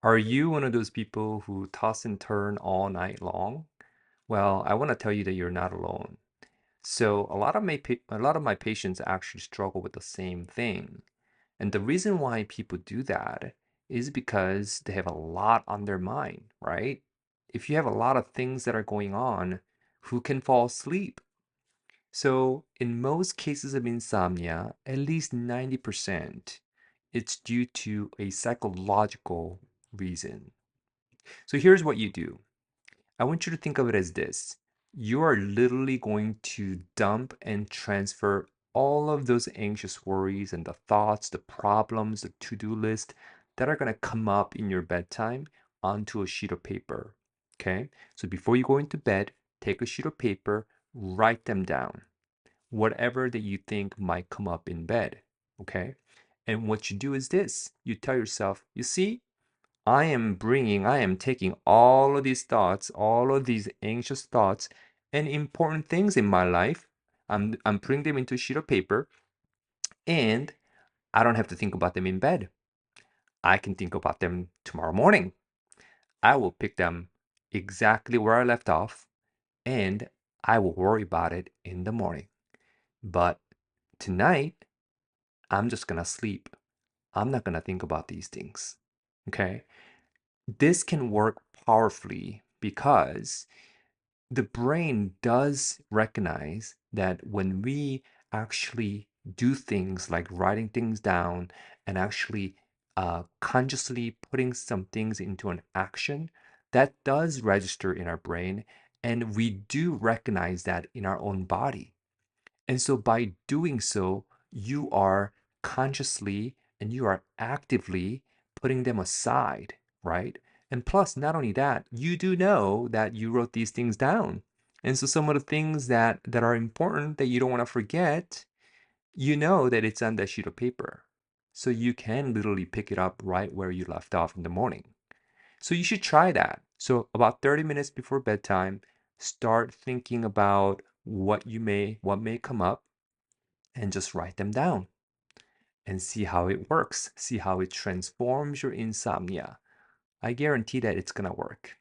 Are you one of those people who toss and turn all night long? Well, I want to tell you that you're not alone. So, a lot of my patients actually struggle with the same thing. And the reason why people do that is because they have a lot on their mind, right? If you have a lot of things that are going on, who can fall asleep? So, in most cases of insomnia, at least 90%, it's due to a psychological reason. So here's what you do. I want you to think of it as this. You are literally going to dump and transfer all of those anxious worries and the thoughts, the problems, the to-do list that are going to come up in your bedtime onto a sheet of paper. Okay? So before you go into bed, take a sheet of paper, write them down. Whatever that you think might come up in bed. Okay? And what you do is this. You tell yourself, you see, I am taking all of these thoughts, all of these anxious thoughts and important things in my life. I'm putting them into a sheet of paper and I don't have to think about them in bed. I can think about them tomorrow morning. I will pick them exactly where I left off and I will worry about it in the morning. But tonight, I'm just gonna sleep. I'm not gonna think about these things. Okay? This can work powerfully because the brain does recognize that when we actually do things like writing things down and actually consciously putting some things into an action, that does register in our brain, and we do recognize that in our own body. And so by doing so, you are consciously and you are actively putting them aside, right? And plus, not only that, you do know that you wrote these things down. And so some of the things that are important that you don't want to forget, you know that it's on that sheet of paper. So you can literally pick it up right where you left off in the morning. So you should try that. So about 30 minutes before bedtime, start thinking about what may come up and just write them down and see how it works. See how it transforms your insomnia. I guarantee that it's going to work.